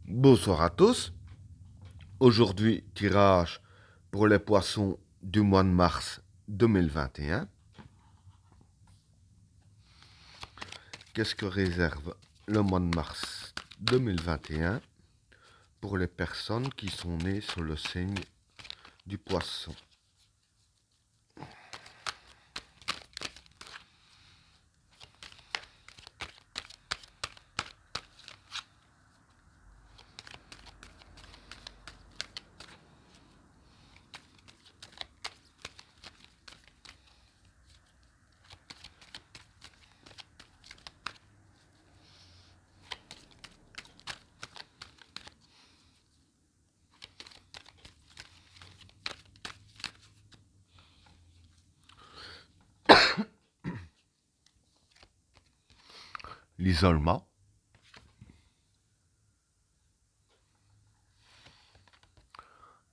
Bonsoir à tous. Aujourd'hui, tirage pour les poissons du mois de mars 2021. Qu'est-ce que réserve le mois de mars 2021 pour les personnes qui sont nées sur le signe du poisson? L'isolement,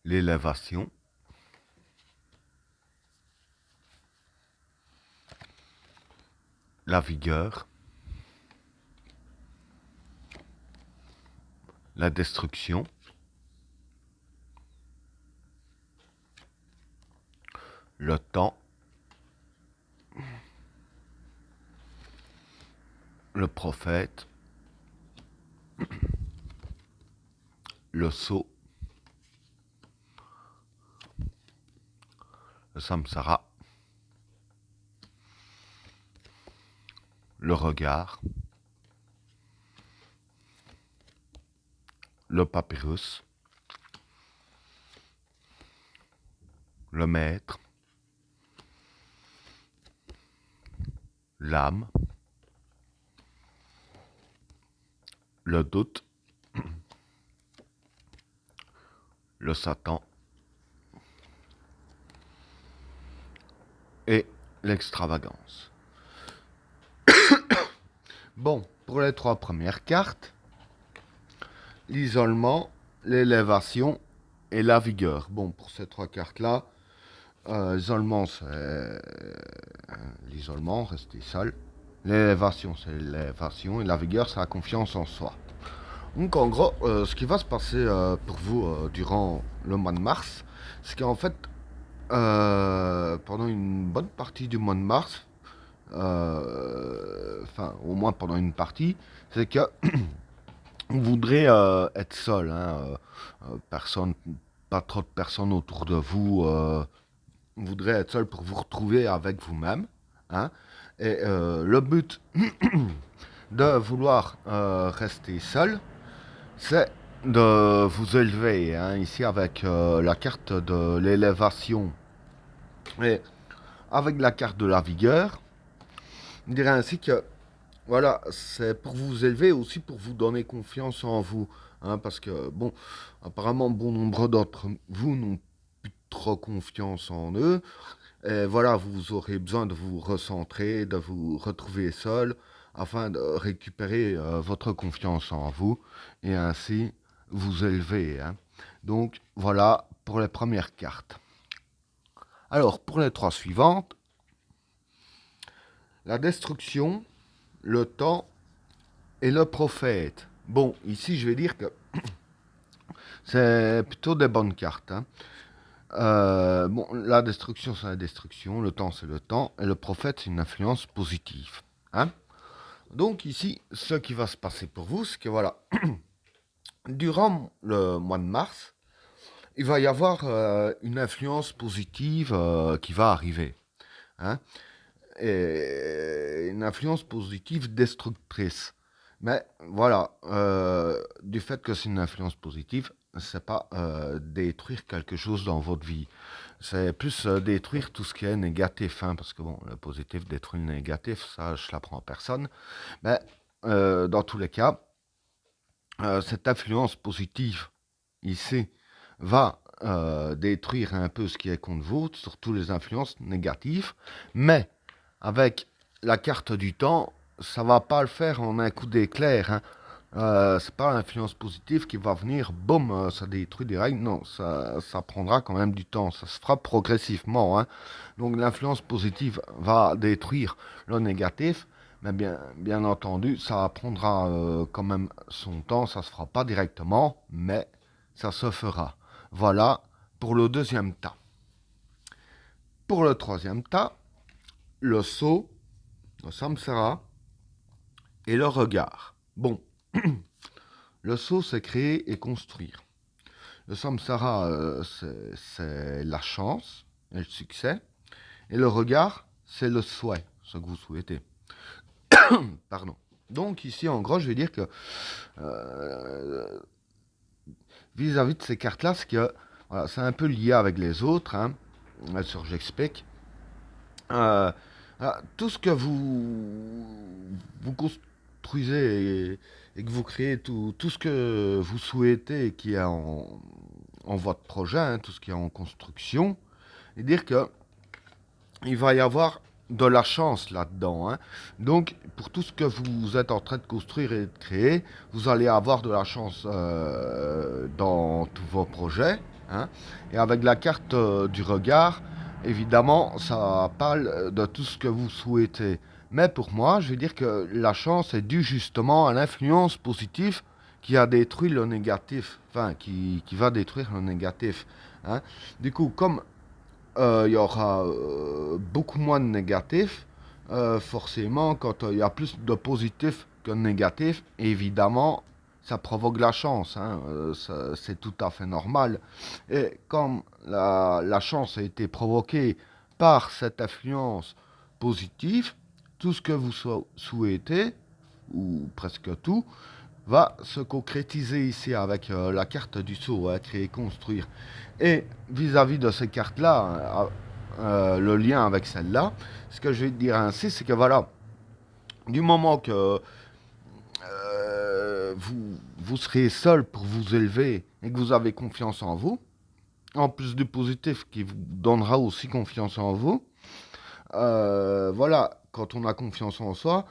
l'élévation, la vigueur, la destruction, le temps, le prophète, le sceau, le samsara, le regard, le papyrus, le maître, l'âme, le doute, le Satan et l'extravagance. Bon, pour les trois premières cartes, l'isolement, l'élévation et la vigueur. Bon, pour ces trois cartes-là, l'isolement, c'est l'isolement, rester seul. L'élévation, c'est l'élévation. Et la vigueur, c'est la confiance en soi. Donc, en gros, ce qui va se passer pour vous durant le mois de mars, c'est qu'en fait, pendant une bonne partie du mois de mars, enfin, au moins pendant une partie, c'est que on voudrait être seul, hein, personne, pas trop de personnes autour de vous. On voudrait être seul pour vous retrouver avec vous-même, hein. Et le but de vouloir rester seul, c'est de vous élever, hein, ici avec la carte de l'élévation et avec la carte de la vigueur. On dirait ainsi que voilà, c'est pour vous élever aussi pour vous donner confiance en vous, hein, parce que bon, apparemment bon nombre d'entre vous n'ont plus trop confiance en eux. Et voilà, vous aurez besoin de vous recentrer, de vous retrouver seul, afin de récupérer votre confiance en vous et ainsi vous élever, hein. Donc voilà pour les premières cartes. Alors pour les trois suivantes, la destruction, le temps et le prophète. Bon, ici je vais dire que c'est plutôt des bonnes cartes, hein. Bon, la destruction, c'est la destruction, le temps, c'est le temps, et le prophète, c'est une influence positive, hein. Donc ici, ce qui va se passer pour vous, c'est que voilà, durant le mois de mars, il va y avoir une influence positive qui va arriver, hein, et une influence positive destructrice. Mais voilà, du fait que c'est une influence positive, c'est pas détruire quelque chose dans votre vie. C'est plus détruire tout ce qui est négatif, hein, parce que bon, le positif détruit le négatif, ça je l'apprends à personne. Mais dans tous les cas, cette influence positive ici va détruire un peu ce qui est contre vous, surtout les influences négatives. Mais avec la carte du temps, ça va pas le faire en un coup d'éclair, hein. C'est pas l'influence positive qui va venir, boum, ça détruit des règles. Non, ça prendra quand même du temps. Ça se fera progressivement, hein. Donc l'influence positive va détruire le négatif, Mais bien entendu, ça prendra quand même son temps, ça se fera pas directement, mais ça se fera. Voilà pour le deuxième tas. Pour le troisième tas, le saut, le samsara et le regard. Bon, le saut, c'est créer et construire. Le samsara, c'est la chance et le succès. Et le regard, c'est le souhait, ce que vous souhaitez. Pardon. Donc ici, en gros, je vais dire que euh, vis-à-vis de ces cartes-là, voilà, c'est un peu lié avec les autres. Hein. Bien sûr, j'explique. Euh, voilà, tout ce que vous construisez et que vous créez, tout ce que vous souhaitez et qui est en votre projet, hein, tout ce qui est en construction, et dire que il va y avoir de la chance là-dedans. Hein. Donc, pour tout ce que vous êtes en train de construire et de créer, vous allez avoir de la chance dans tous vos projets. Hein. Et avec la carte du regard, évidemment, ça parle de tout ce que vous souhaitez. Mais pour moi, je vais dire que la chance est due justement à l'influence positive qui a détruit le négatif. Enfin, qui va détruire le négatif. Hein. Du coup, comme il y aura beaucoup moins de négatifs. Forcément, quand il y a plus de positifs que de négatifs, évidemment, ça provoque la chance. Hein, c'est tout à fait normal. Et comme la chance a été provoquée par cette influence positive, tout ce que vous souhaitez, ou presque tout, va se concrétiser ici avec la carte du saut, hein, créer, construire. Et vis-à-vis de ces cartes-là, le lien avec celle-là, ce que je vais te dire ainsi, c'est que voilà, du moment que vous serez seul pour vous élever et que vous avez confiance en vous, en plus du positif qui vous donnera aussi confiance en vous, voilà, quand on a confiance en soi,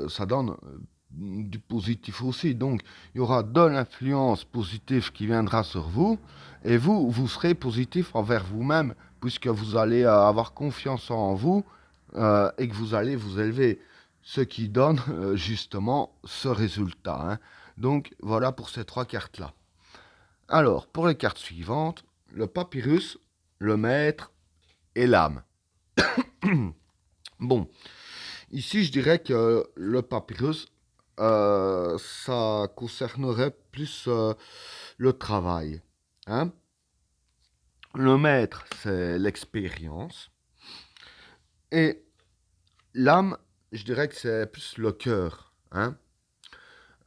ça donne du positif aussi. Donc, il y aura de l'influence positive qui viendra sur vous, et vous serez positif envers vous-même, puisque vous allez avoir confiance en vous et que vous allez vous élever, ce qui donne justement ce résultat. Hein. Donc, voilà pour ces trois cartes-là. Alors, pour les cartes suivantes, le papyrus, le maître et l'âme. Bon, ici je dirais que le papyrus, ça concernerait plus le travail. Hein. Le maître, c'est l'expérience. Et l'âme, je dirais que c'est plus le cœur. Hein.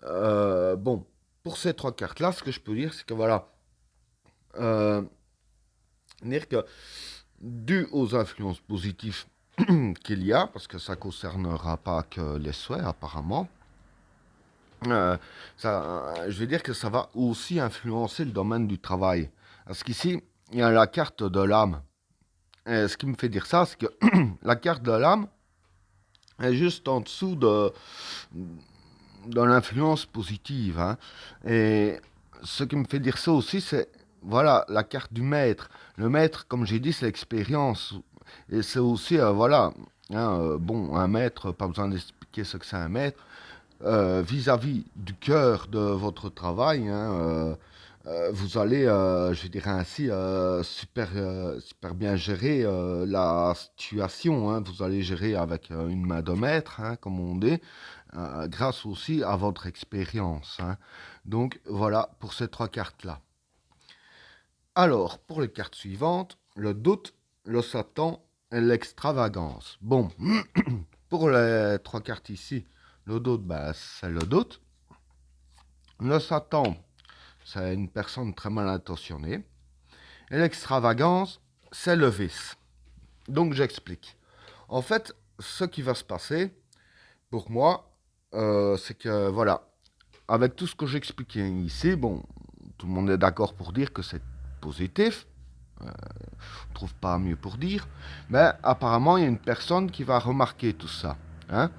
Bon, pour ces trois cartes-là, ce que je peux dire, c'est que voilà, euh, dire que dû aux influences positives qu'il y a, parce que ça ne concernera pas que les souhaits apparemment, je vais dire que ça va aussi influencer le domaine du travail. Parce qu'ici, il y a la carte de l'âme. Et ce qui me fait dire ça, c'est que la carte de l'âme est juste en dessous de l'influence positive. Hein. Et ce qui me fait dire ça aussi, c'est voilà la carte du maître. Le maître, comme j'ai dit, c'est l'expérience. Et c'est aussi, voilà, hein, bon, un maître, pas besoin d'expliquer ce que c'est un maître. Vis-à-vis du cœur de votre travail, hein, vous allez, je dirais ainsi, super bien gérer la situation. Hein. Vous allez gérer avec une main de maître, hein, comme on dit, grâce aussi à votre expérience. Hein. Donc voilà pour ces trois cartes-là. Alors, pour les cartes suivantes, le doute, le Satan et l'extravagance. Bon, pour les trois cartes ici, le doute, bah, c'est le doute. Le Satan, c'est une personne très mal intentionnée. Et l'extravagance, c'est le vice. Donc j'explique. En fait, ce qui va se passer, pour moi, c'est que, voilà, avec tout ce que j'expliquais ici, bon, tout le monde est d'accord pour dire que c'est positif. On ne trouve pas mieux pour dire. Mais apparemment, il y a une personne qui va remarquer tout ça. Hein.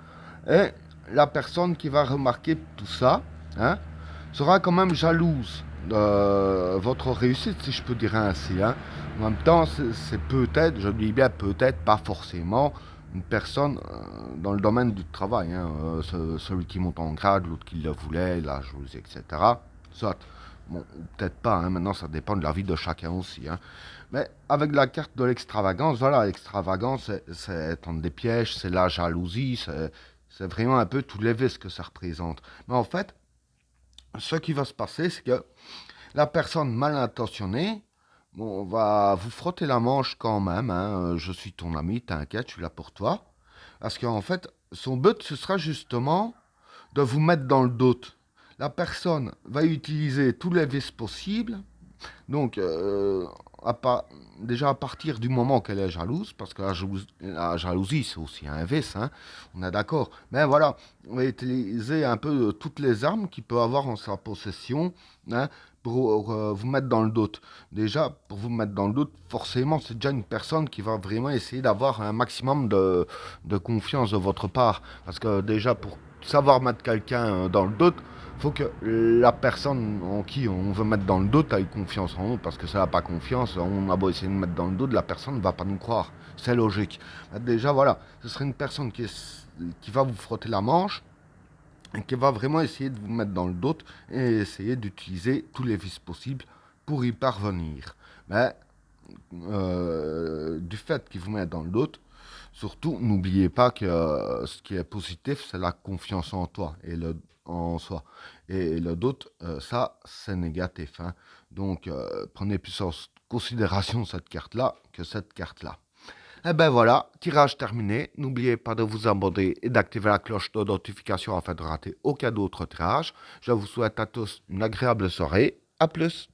Et la personne qui va remarquer tout ça, hein, sera quand même jalouse de votre réussite, si je peux dire ainsi. Hein. En même temps, c'est peut-être, je dis bien peut-être, pas forcément, une personne dans le domaine du travail, hein, celui qui monte en grade, l'autre qui le voulait, la jalousie, etc. Soit, bon, peut-être pas, hein, maintenant ça dépend de la vie de chacun aussi. Hein. Mais avec la carte de l'extravagance, voilà, l'extravagance, c'est tendre des pièges, c'est la jalousie, c'est vraiment un peu tous les vices que ça représente. Mais en fait, ce qui va se passer, c'est que la personne mal intentionnée, bon, va vous frotter la manche quand même. Hein, je suis ton ami, t'inquiète, je suis là pour toi. Parce qu'en fait, son but, ce sera justement de vous mettre dans le doute. La personne va utiliser tous les vices possibles. Donc, à pas, déjà à partir du moment qu'elle est jalouse, parce que la jalousie, c'est aussi un vice, hein, on est d'accord. Mais voilà, on va utiliser un peu toutes les armes qu'il peut avoir en sa possession, hein, pour vous mettre dans le doute. Déjà, pour vous mettre dans le doute, forcément, c'est déjà une personne qui va vraiment essayer d'avoir un maximum de confiance de votre part. Parce que déjà, pour savoir mettre quelqu'un dans le doute, faut que la personne en qui on veut mettre dans le doute ait confiance en nous, parce que si elle n'a pas confiance, on a beau essayer de mettre dans le doute, la personne ne va pas nous croire. C'est logique. Déjà, voilà, ce serait une personne qui va vous frotter la manche, et qui va vraiment essayer de vous mettre dans le doute et essayer d'utiliser tous les vices possibles pour y parvenir. Mais du fait qu'il vous met dans le doute, surtout n'oubliez pas que ce qui est positif, c'est la confiance en toi et en soi. Et le doute, ça, c'est négatif. Hein. Donc, prenez plus en considération cette carte-là que cette carte-là. Et ben voilà, tirage terminé. N'oubliez pas de vous abonner et d'activer la cloche de notification afin de rater aucun autre tirage. Je vous souhaite à tous une agréable soirée. A plus.